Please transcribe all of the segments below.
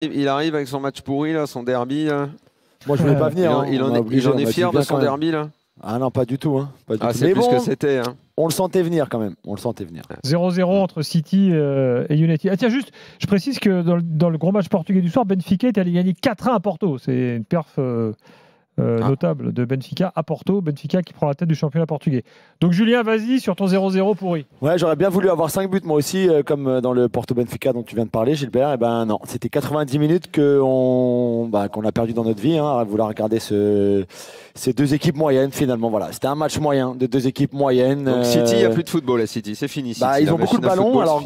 Il arrive avec son match pourri, là, son derby. Là. Moi, je voulais pas venir. Il en est fier de son derby, là. Ah non, pas du tout. Hein. Pas du tout. C'est plus que c'était. Hein. On le sentait venir quand même. On le sentait venir. 0-0 entre City et United. Ah tiens, juste, je précise que dans le gros match portugais du soir, Benfica est allé gagner 4-1 à Porto. C'est une perf notable de Benfica à Porto. Benfica qui prend la tête du championnat portugais. Donc Julien, vas-y sur ton 0-0 pourri. Ouais, j'aurais bien voulu avoir 5 buts moi aussi, comme dans le Porto Benfica dont tu viens de parler, Gilbert. Et ben non, c'était 90 minutes qu'on a perdu dans notre vie, hein, à vouloir regarder ces deux équipes moyennes finalement. Voilà, c'était un match moyen de deux équipes moyennes. Donc City, il n'y a plus de football à City, c'est fini. City, ils ont beaucoup de ballons. Football, alors,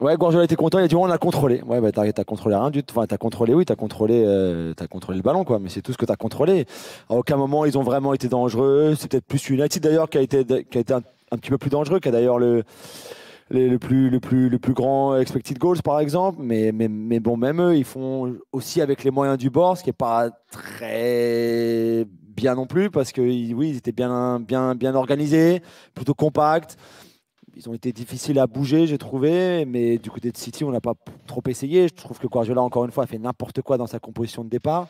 ouais, Guardiola était content, il a dit on a contrôlé. Ouais, bah t'as contrôlé rien du tout. Enfin, t'as contrôlé le ballon, quoi. Mais c'est tout ce que t'as contrôlé. À aucun moment ils ont vraiment été dangereux. C'est peut-être plus United d'ailleurs qui a été un petit peu plus dangereux, qui a d'ailleurs le plus grand expected goals par exemple. Mais bon, même eux, ils font aussi avec les moyens du bord, ce qui est pas très bien non plus, parce que oui, ils étaient bien organisés, plutôt compacts. Ils ont été difficiles à bouger, j'ai trouvé, mais du côté de City, on n'a pas trop essayé. Je trouve que Guardiola, encore une fois, a fait n'importe quoi dans sa composition de départ.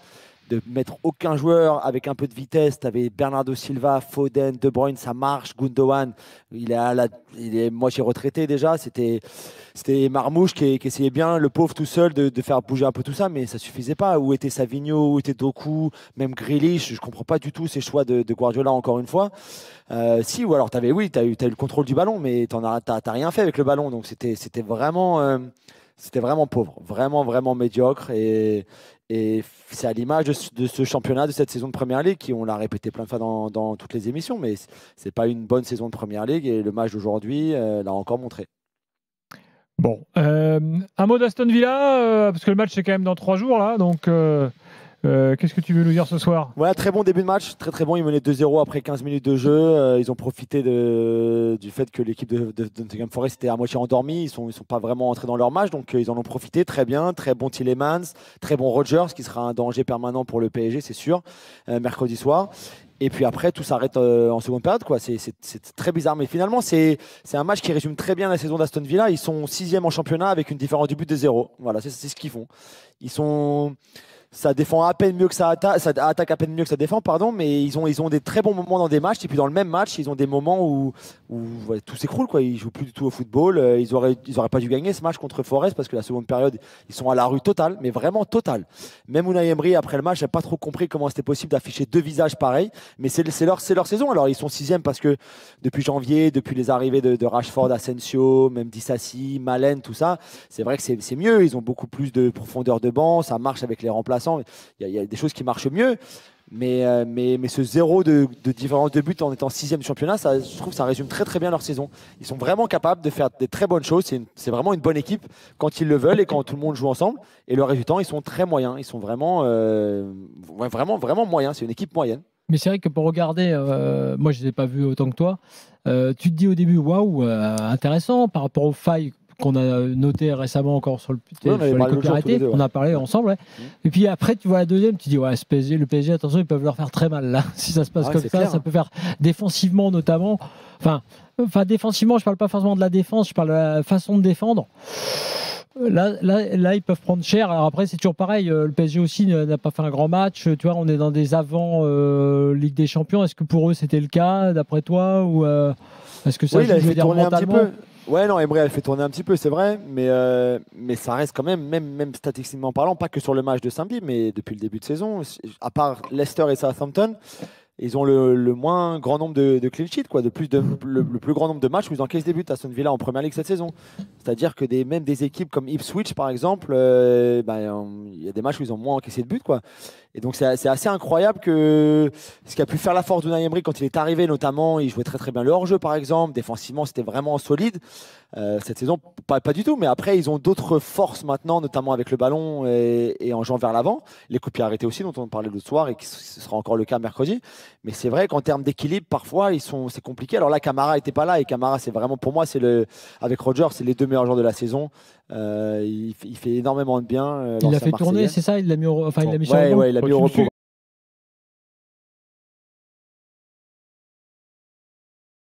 De mettre aucun joueur avec un peu de vitesse. Tu avais Bernardo Silva, Foden, De Bruyne, ça marche. Gundogan, il est moitié retraité déjà. C'était Marmouche qui essayait bien, le pauvre tout seul, de faire bouger un peu tout ça, mais ça suffisait pas. Où était Savigno, où était Doku, même Grealish. Je comprends pas du tout ces choix de Guardiola, encore une fois. Si, ou alors t'as eu le contrôle du ballon, mais t'as rien fait avec le ballon. Donc c'était vraiment pauvre, vraiment médiocre. Et c'est à l'image de ce championnat, de cette saison de Première Ligue, qui on l'a répété plein de fois dans toutes les émissions, mais c'est pas une bonne saison de Première Ligue, et le match d'aujourd'hui l'a encore montré. Bon, un mot d'Aston Villa, parce que le match c'est quand même dans 3 jours là, donc qu'est-ce que tu veux nous dire ce soir? Ouais, très bon début de match, très bon. Ils menaient 2-0 après 15 minutes de jeu. Ils ont profité du fait que l'équipe de Nottingham Forest était à moitié endormie. Ils sont pas vraiment entrés dans leur match, donc ils en ont profité très bien. Très bon Tielemans, très bon Rodgers, qui sera un danger permanent pour le PSG, c'est sûr, mercredi soir. Et puis après, tout s'arrête en seconde période, quoi. C'est très bizarre, mais finalement, c'est un match qui résume très bien la saison d'Aston Villa. Ils sont 6e en championnat avec une différence du but de 0. Voilà, c'est ce qu'ils font. Ça défend à peine mieux que ça attaque à peine mieux que ça défend, pardon, mais ils ont des très bons moments dans des matchs, et puis dans le même match, ils ont des moments où tout s'écroule, quoi. Ils jouent plus du tout au football. Ils auraient pas dû gagner ce match contre Forest, parce que la seconde période, ils sont à la rue totale, mais vraiment totale. Même Unai Emery, après le match, n'a pas trop compris comment c'était possible d'afficher deux visages pareils, mais c'est leur saison. Alors ils sont 6e parce que depuis janvier, depuis les arrivées de Rashford, Asensio, même Disasi, Malen, tout ça, c'est vrai que c'est mieux. Ils ont beaucoup plus de profondeur de banc, ça marche avec les remplaçants. Il y a des choses qui marchent mieux, mais ce 0 de différence de but en étant 6e du championnat, je trouve que ça résume très bien leur saison. Ils sont vraiment capables de faire des très bonnes choses. C'est vraiment une bonne équipe quand ils le veulent et quand tout le monde joue ensemble. Et le résultat, ils sont très moyens. Ils sont vraiment moyens. C'est une équipe moyenne. Mais c'est vrai que pour regarder, moi je ne les ai pas vus autant que toi, tu te dis au début, waouh, intéressant par rapport aux failles qu'on a noté récemment encore sur les copies arrêtées. On a parlé ensemble. Ouais. Et puis après, tu vois la deuxième, tu dis, ouais, le PSG, attention, ils peuvent leur faire très mal là. Si ça se passe comme ça, clair. Ça peut faire défensivement notamment. Enfin, défensivement, je parle pas forcément de la défense, je parle de la façon de défendre. Là, ils peuvent prendre cher. Alors après, c'est toujours pareil. Le PSG aussi n'a pas fait un grand match. Tu vois, on est dans des avant Ligue des Champions. Est-ce que pour eux, c'était le cas, d'après toi, ou est-ce que ça il a fait tourner un petit peu. Ouais, non, Emery, elle fait tourner un petit peu, c'est vrai, mais ça reste quand même statistiquement parlant, pas que sur le match de samedi, mais depuis le début de saison, à part Leicester et Southampton, ils ont le moins grand nombre de clean sheets, quoi, le plus grand nombre de matchs où ils encaissent des buts à Aston Villa en Première Ligue cette saison. C'est-à-dire que même des équipes comme Ipswich, par exemple, il y a des matchs où ils ont moins encaissé de buts, quoi. Et donc c'est assez incroyable que ce qui a pu faire la force d'Unai Emery quand il est arrivé, notamment, il jouait très bien le hors-jeu, par exemple. Défensivement, c'était vraiment solide. Cette saison, pas du tout, mais après, ils ont d'autres forces maintenant, notamment avec le ballon et en jouant vers l'avant. Les coups de pied arrêtés aussi, dont on parlait l'autre soir, et ce sera encore le cas mercredi. Mais c'est vrai qu'en termes d'équilibre, parfois, c'est compliqué. Alors là, Camara n'était pas là, et Camara, c'est vraiment, pour moi, avec Rodgers, c'est les 2 meilleurs joueurs de la saison. Il fait énormément de bien. Il l'a fait tourner, c'est ça? Il l'a mis sur le banc. Il l'a mis au repos.